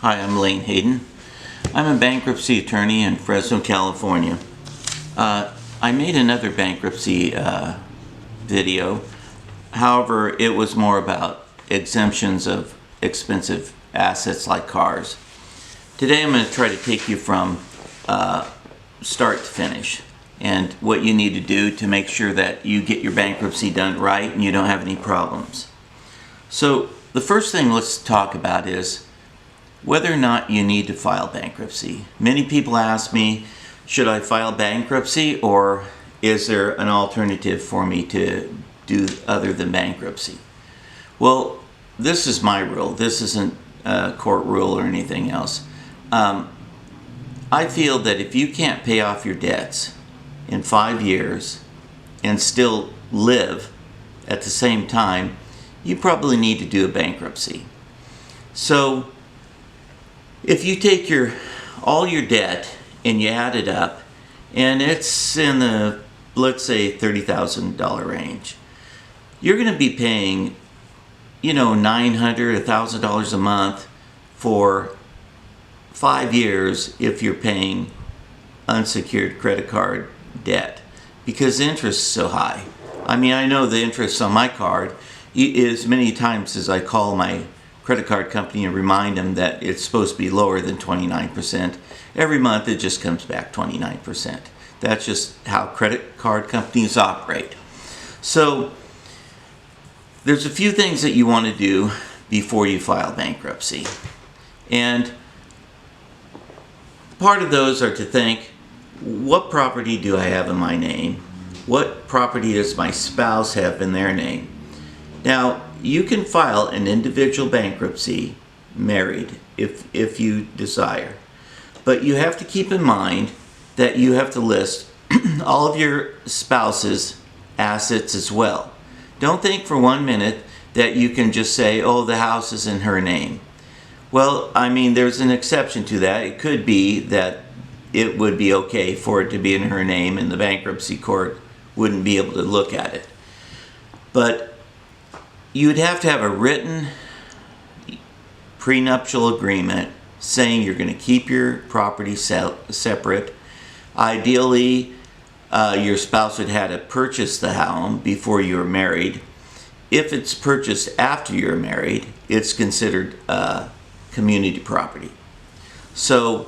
Hi, I'm Lane Hayden. I'm a bankruptcy attorney in Fresno, California. I made another bankruptcy video. However, it was more about exemptions of expensive assets like cars. Today I'm going to try to take you from start to finish and what you need to do to make sure that you get your bankruptcy done right and you don't have any problems. So the first thing let's talk about is whether or not you need to file bankruptcy. Many people ask me, should I file bankruptcy or is there an alternative for me to do other than bankruptcy? Well, this is my rule. This isn't a court rule or anything else. I feel that if you can't pay off your debts in 5 years and still live at the same time, you probably need to do a bankruptcy. So if you take all your debt and you add it up, and it's in the, let's say, $30,000 range, you're going to be paying, $900, $1,000 a month for 5 years if you're paying unsecured credit card debt because the interest is so high. I mean, I know the interest on my card is many times as I call my credit card company and remind them that it's supposed to be lower than 29%. Every month it just comes back 29%. That's just how credit card companies operate. So there's a few things that you want to do before you file bankruptcy. And part of those are to think, what property do I have in my name? What property does my spouse have in their name? Now, you can file an individual bankruptcy married if you desire. But you have to keep in mind that you have to list all of your spouse's assets as well. Don't think for 1 minute that you can just say, oh, the house is in her name. Well, I mean, there's an exception to that. It could be that it would be okay for it to be in her name and the bankruptcy court wouldn't be able to look at it. But you'd have to have a written prenuptial agreement saying you're going to keep your property separate. Ideally, your spouse would have to purchase the home before you were married. If it's purchased after you're married, it's considered community property. So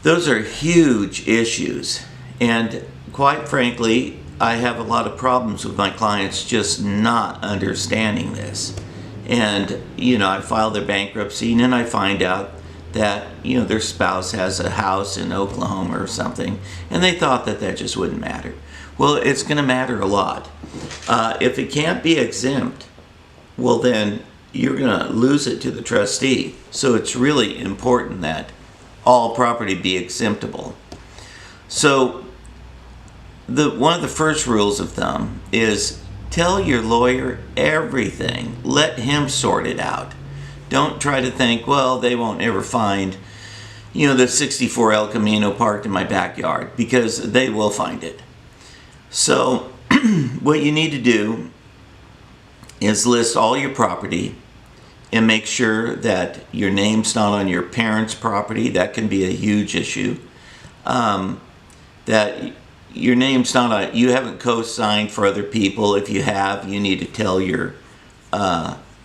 those are huge issues, and quite frankly, I have a lot of problems with my clients just not understanding this. And, I file their bankruptcy and then I find out that, their spouse has a house in Oklahoma or something, and they thought that just wouldn't matter. Well, it's going to matter a lot. If it can't be exempt, well then you're going to lose it to the trustee. So it's really important that all property be exemptable. So one of the first rules of thumb is tell your lawyer everything. Let him sort it out. Don't try to think, well, they won't ever find, the 64 El Camino parked in my backyard, because they will find it. So what you need to do is list all your property and make sure that your name's not on your parents' property. That can be a huge issue. That your name's not on, you haven't co-signed for other people. If you have, you need to tell your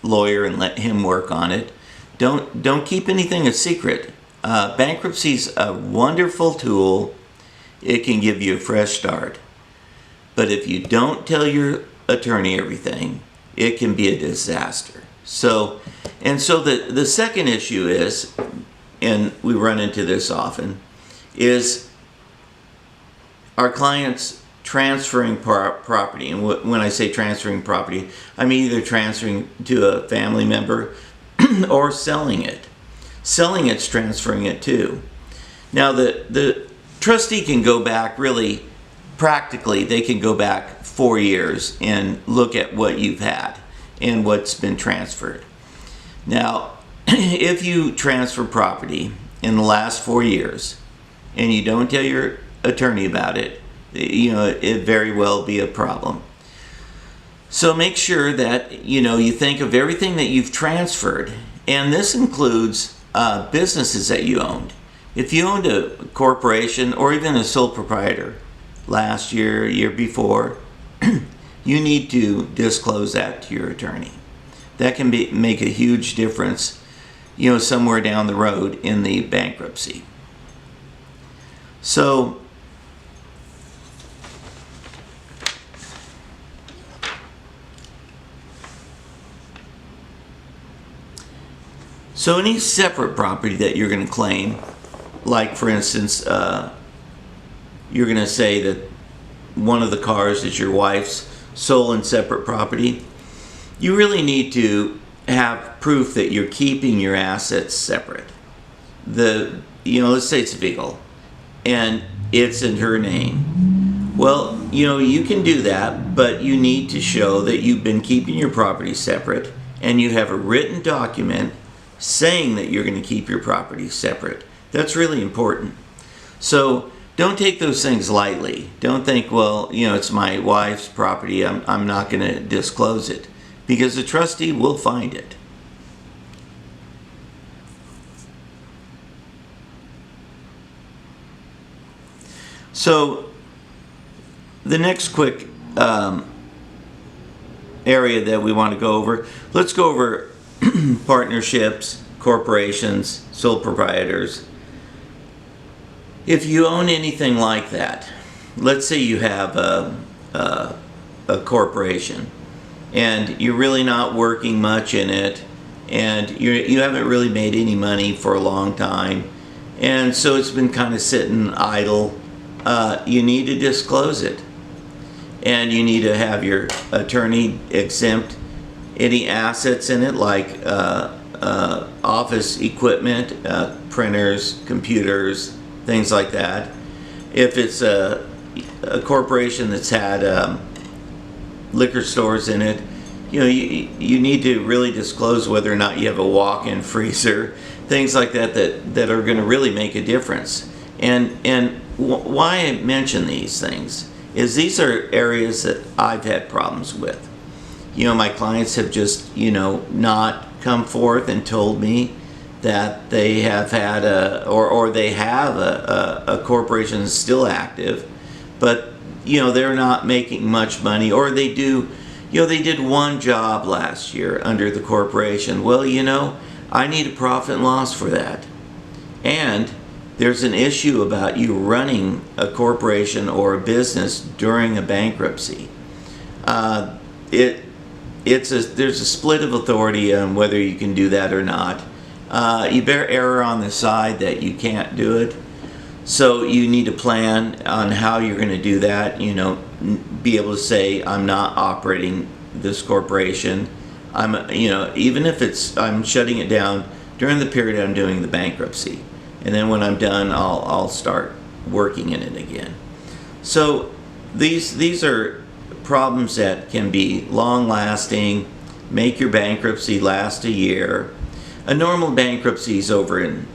lawyer and let him work on it. Don't keep anything a secret. Bankruptcy's a wonderful tool. It can give you a fresh start. But if you don't tell your attorney everything, it can be a disaster. So the second issue is, and we run into this often, is our clients transferring property. And when I say transferring property, I mean either transferring to a family member or selling it. Selling it's transferring it too. Now the trustee can go back, really practically they can go back 4 years and look at what you've had and what's been transferred. Now if you transfer property in the last 4 years and you don't tell your attorney about it, it very well be a problem. So make sure that, you think of everything that you've transferred And this includes businesses that you owned. If you owned a corporation or even a sole proprietor last year, year before, you need to disclose that to your attorney. That can make a huge difference, somewhere down the road in the bankruptcy. So any separate property that you're going to claim, like for instance, you're going to say that one of the cars is your wife's sole and separate property, you really need to have proof that you're keeping your assets separate. Let's say it's a vehicle and it's in her name. Well, you can do that, but you need to show that you've been keeping your property separate and you have a written document saying that you're going to keep your property separate. That's really important. So don't take those things lightly. Don't think, well, it's my wife's property, I'm not going to disclose it, because the trustee will find it. So the next quick area that we want to go over, let's go over partnerships, corporations, sole proprietors. If you own anything like that, let's say you have a corporation and you're really not working much in it, and you haven't really made any money for a long time, and so it's been kind of sitting idle, you need to disclose it. And you need to have your attorney exempt any assets in it, like office equipment, printers, computers, things like that. If it's a corporation that's had liquor stores in it, you need to really disclose whether or not you have a walk-in freezer, things like that are going to really make a difference. And why I mention these things is these are areas that I've had problems with. My clients have just, not come forth and told me that they have had or they have a corporation that's still active, but, they're not making much money, or they do, they did one job last year under the corporation. Well, I need a profit and loss for that. And there's an issue about you running a corporation or a business during a bankruptcy. There's a split of authority on whether you can do that or not. You better err on the side that you can't do it. So you need to plan on how you're going to do that. Be able to say, I'm not operating this corporation. Even if I'm shutting it down during the period I'm doing the bankruptcy. And then when I'm done, I'll start working in it again. So these are problems that can be long-lasting, make your bankruptcy last a year. A normal bankruptcy is over in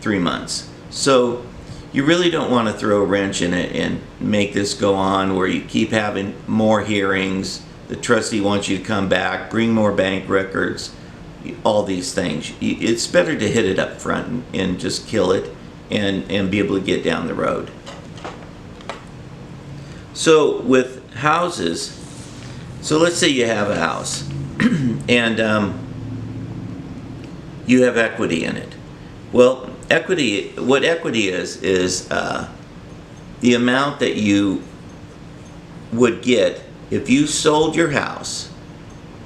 3 months. So you really don't want to throw a wrench in it and make this go on where you keep having more hearings, the trustee wants you to come back, bring more bank records, all these things. It's better to hit it up front and just kill it and be able to get down the road. So with houses, so let's say you have a house and you have equity in it. Well, what equity is the amount that you would get if you sold your house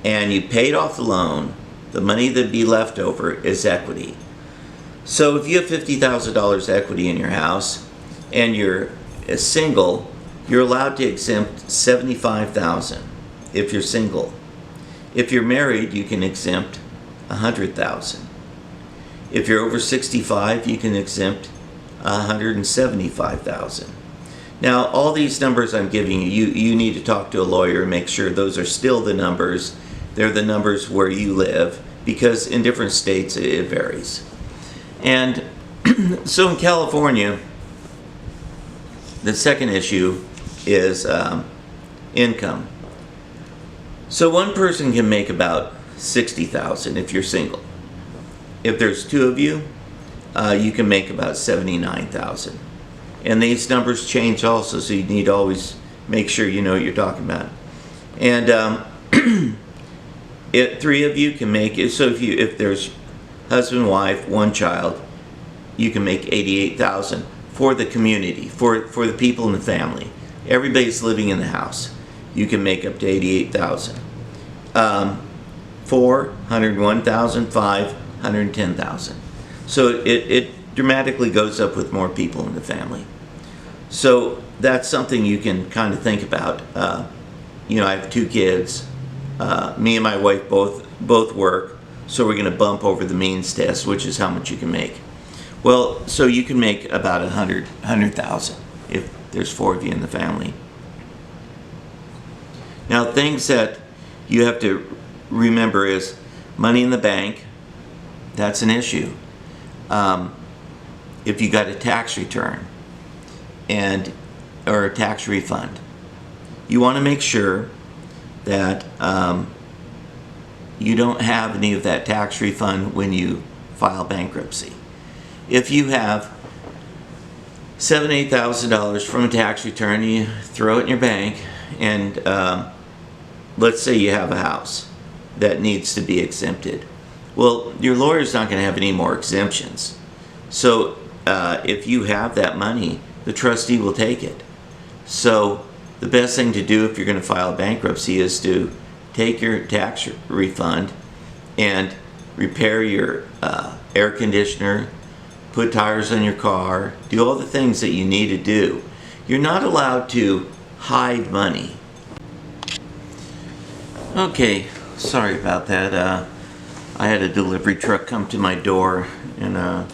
and you paid off the loan. The money that'd be left over is equity. So if you have $50,000 equity in your house and you're single, you're allowed to exempt $75,000 if you're single. If you're married, you can exempt $100,000. If you're over 65, you can exempt $175,000. Now, all these numbers I'm giving you need to talk to a lawyer and make sure those are still the numbers. They're the numbers where you live, because in different states it varies. And so in California, the second issue is income. So one person can make about $60,000 if you're single. If there's two of you, you can make about $79,000. And these numbers change also, so you need to always make sure you know what you're talking about. And three of you can make it. So if there's husband, wife, one child, you can make $88,000 for the community, for the people in the family. Everybody's living in the house. You can make up to $88,000. 4, $101,000, 5, $110,000. So it dramatically goes up with more people in the family. So that's something you can kind of think about. You know, I have 2 kids. Me and my wife both work, so we're going to bump over the means test, which is how much you can make. Well, so you can make about $100,000 if there's 4 of you in the family. Now, things that you have to remember is money in the bank. That's an issue. If you got a tax return or a tax refund, you want to make sure that you don't have any of that tax refund when you file bankruptcy. If you have $7,000, $8,000 from a tax return, you throw it in your bank, and let's say you have a house that needs to be exempted. Well, your lawyer's not going to have any more exemptions. So if you have that money, the trustee will take it. So the best thing to do if you're going to file bankruptcy is to take your tax refund and repair your air conditioner, put tires on your car, do all the things that you need to do. You're not allowed to hide money. Okay, sorry about that. I had a delivery truck come to my door, and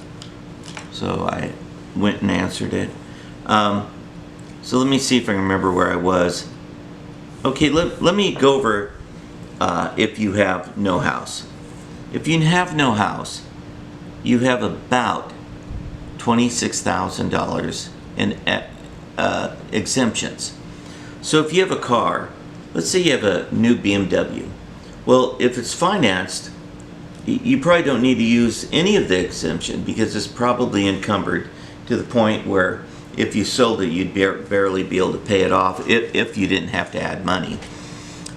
so I went and answered it. So let me see if I can remember where I was. Okay, let me go over if you have no house. If you have no house, you have about $26,000 in exemptions. So if you have a car, let's say you have a new BMW. Well, if it's financed, you probably don't need to use any of the exemption because it's probably encumbered to the point where if you sold it, you'd barely be able to pay it off if you didn't have to add money.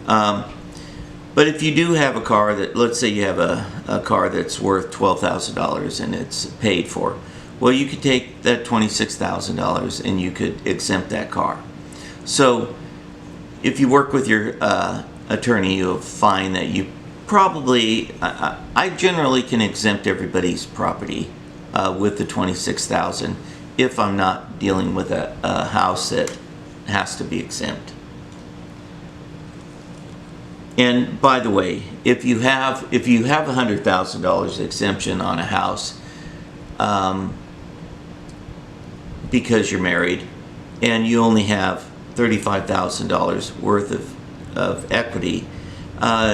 But if you do have a car that, let's say you have a car that's worth $12,000 and it's paid for, well, you could take that $26,000 and you could exempt that car. So if you work with your attorney, you'll find that you probably, I generally can exempt everybody's property with the $26,000 if I'm not dealing with a house that has to be exempt. And by the way, if you have $100,000 exemption on a house because you're married and you only have $35,000 worth of equity,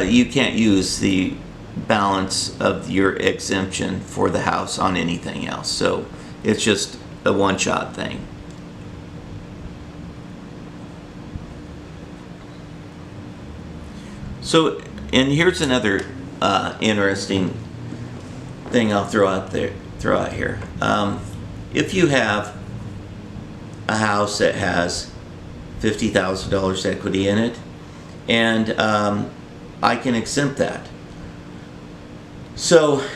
you can't use the balance of your exemption for the house on anything else. So it's just a one-shot thing. So, and here's another interesting thing I'll throw out here. If you have a house that has $50,000 equity in it, and I can exempt that. So,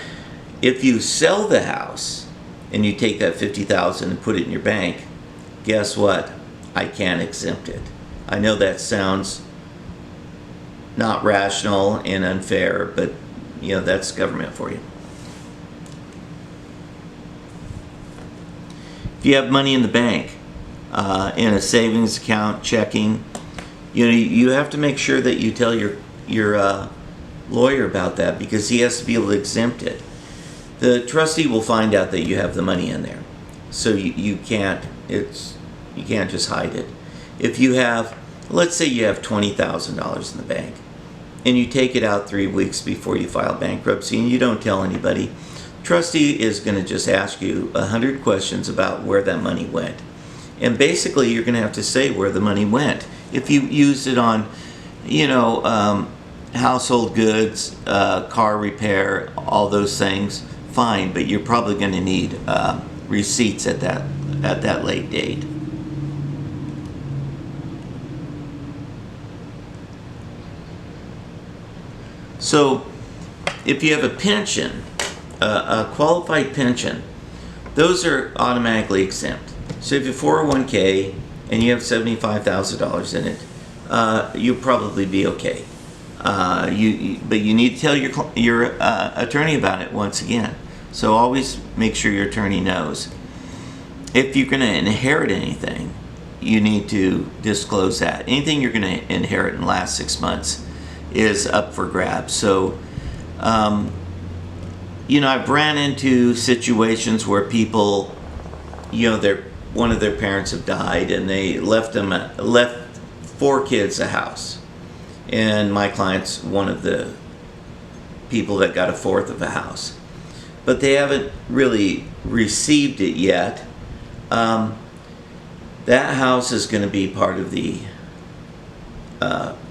if you sell the house and you take that $50,000 and put it in your bank, guess what? I can't exempt it. I know that sounds not rational and unfair, but you know, that's government for you. If you have money in the bank, in a savings account, checking, you know, you have to make sure that you tell your lawyer about that because he has to be able to exempt it. The trustee will find out that you have the money in there, so you can't just hide it. If you have, let's say you have $20,000 in the bank, and you take it out 3 weeks before you file bankruptcy, and you don't tell anybody, trustee is going to just ask you 100 questions about where that money went, and basically you're going to have to say where the money went. If you used it on, you know, household goods, car repair, all those things, fine, but you're probably going to need receipts at that late date. So if you have a pension, a qualified pension, those are automatically exempt. So if you have 401k and you have $75,000 in it, you'll probably be okay. But you need to tell your attorney about it once again. So always make sure your attorney knows. If you're going to inherit anything, you need to disclose that. Anything you're going to inherit in the last 6 months is up for grabs. So, I've ran into situations where people, one of their parents have died and they left 4 kids a house. And my client's one of the people that got a fourth of a house. But they haven't really received it yet. That house is going to be part of the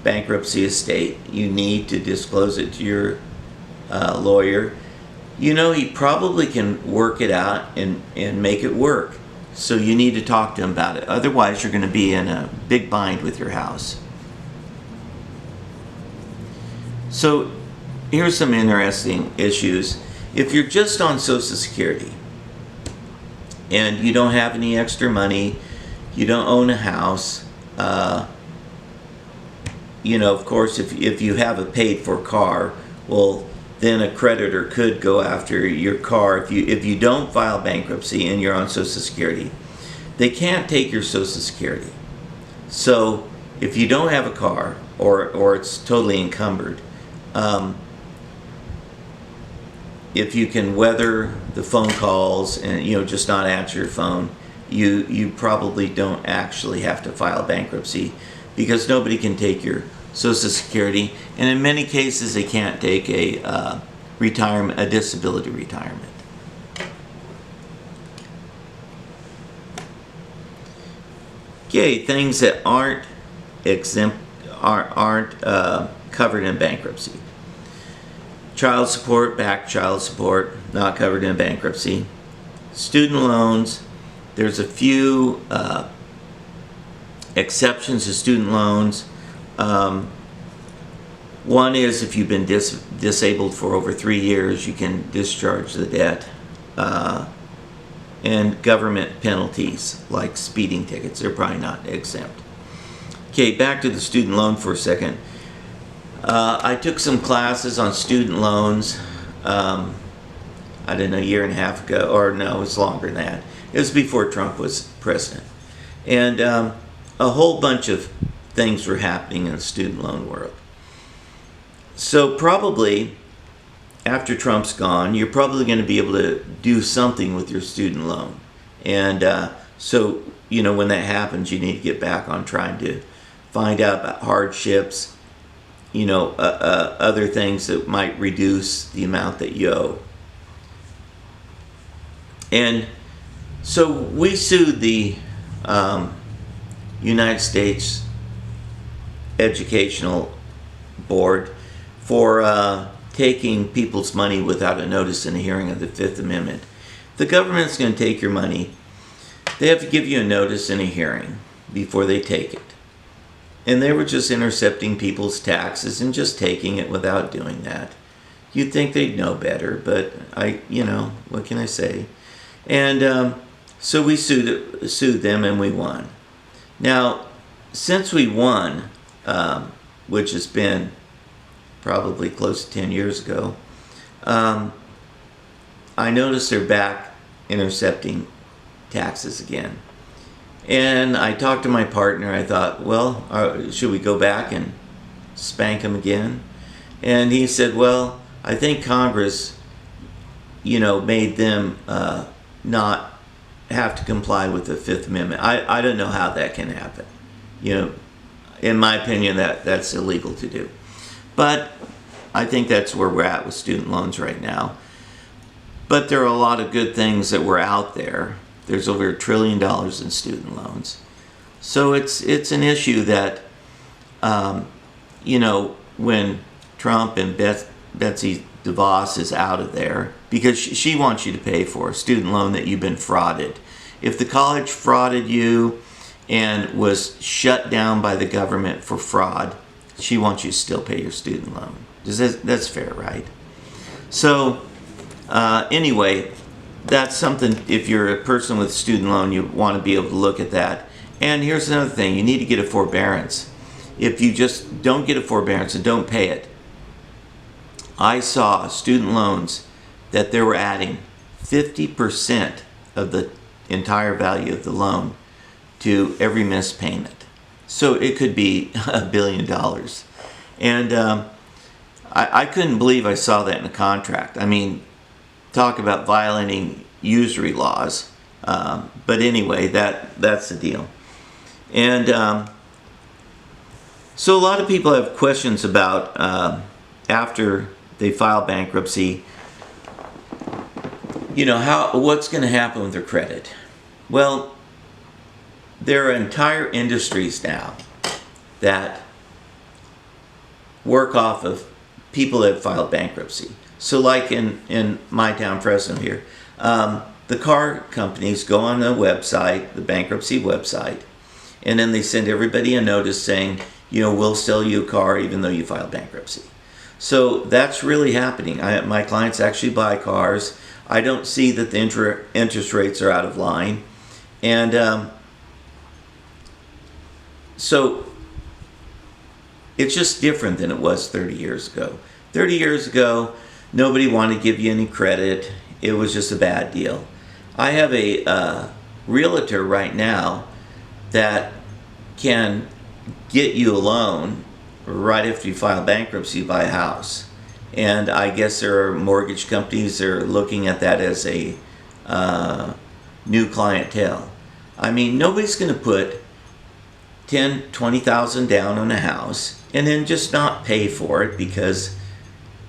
bankruptcy estate. You need to disclose it to your lawyer. He probably can work it out and make it work. So you need to talk to him about it. Otherwise, you're going to be in a big bind with your house. So here's some interesting issues. If you're just on Social Security and you don't have any extra money, you don't own a house, of course, if you have a paid-for car, well, then a creditor could go after your car. If you don't file bankruptcy and you're on Social Security, they can't take your Social Security. So if you don't have a car or it's totally encumbered, if you can weather the phone calls and just not answer your phone, you probably don't actually have to file bankruptcy, because nobody can take your Social Security, and in many cases they can't take a disability retirement. Okay, things that aren't exempt aren't covered in bankruptcy. Child support, back child support, not covered in bankruptcy. Student loans, there's a few exceptions to student loans. One is if you've been disabled for over 3 years, you can discharge the debt. And government penalties like speeding tickets, they're probably not exempt. Okay, back to the student loan for a second. I took some classes on student loans, I don't know, a year and a half ago, or no, it was longer than that. It was before Trump was president. And a whole bunch of things were happening in the student loan world. So probably after Trump's gone, you're probably going to be able to do something with your student loan. And so, when that happens, you need to get back on trying to find out about hardships, other things that might reduce the amount that you owe. And so we sued the United States Educational Board for taking people's money without a notice and a hearing of the Fifth Amendment. The government's going to take your money. They have to give you a notice and a hearing before they take it. And they were just intercepting people's taxes and just taking it without doing that. You'd think they'd know better, but what can I say? And so we sued them and we won. Now, since we won, which has been probably close to 10 years ago, I noticed they're back intercepting taxes again. And I talked to my partner. I thought, well, should we go back and spank them again? And he said, well, I think Congress, made them not have to comply with the Fifth Amendment. I don't know how that can happen. In my opinion, that's illegal to do. But I think that's where we're at with student loans right now. But there are a lot of good things that were out there. There's over $1 trillion in student loans. So it's an issue that, when Trump and Betsy DeVos is out of there because she wants you to pay for a student loan that you've been frauded. If the college frauded you and was shut down by the government for fraud, she wants you to still pay your student loan. That's fair, right? So anyway, that's something, if you're a person with a student loan, you want to be able to look at that. And here's another thing, you need to get a forbearance. If you just don't get a forbearance and don't pay it, I saw student loans that they were adding 50% of the entire value of the loan to every missed payment. So it could be $1 billion. And I couldn't believe I saw that in a contract. I mean, talk about violating usury laws. But anyway, that's the deal. And so a lot of people have questions about after they file bankruptcy, what's going to happen with their credit? Well, there are entire industries now that work off of people that have filed bankruptcy. So like in my town, Fresno here, the car companies go on the website, the bankruptcy website, and then they send everybody a notice saying, we'll sell you a car even though you filed bankruptcy. So that's really happening. My clients actually buy cars. I don't see that the interest rates are out of line. And so it's just different than it was 30 years ago. 30 years ago, nobody wanted to give you any credit. It was just a bad deal. I have a realtor right now that can get you a loan right after you file bankruptcy, buy a house. And I guess there are mortgage companies that are looking at that as a new clientele. I mean, nobody's going to put $10,000, $20,000 down on a house and then just not pay for it because,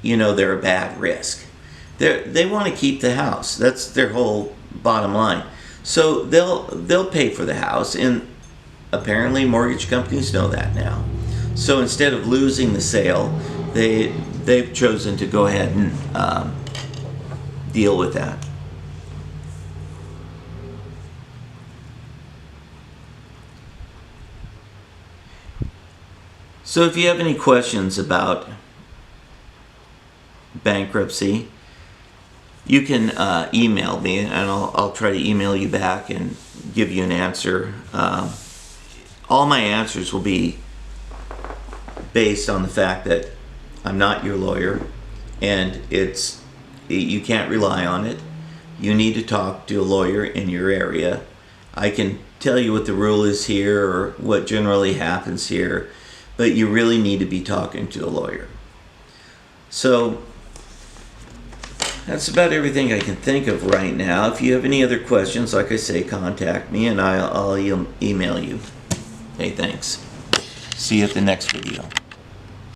they're a bad risk. They want to keep the house. That's their whole bottom line. So they'll pay for the house, and apparently mortgage companies know that now. So instead of losing the sale, they've chosen to go ahead and deal with that. So if you have any questions about bankruptcy, you can email me, and I'll try to email you back and give you an answer. All my answers will be based on the fact that I'm not your lawyer, and you can't rely on it. You need to talk to a lawyer in your area. I can tell you what the rule is here or what generally happens here, but you really need to be talking to a lawyer. So that's about everything I can think of right now. If you have any other questions, like I say, contact me and I'll email you. Hey, thanks. See you at the next video.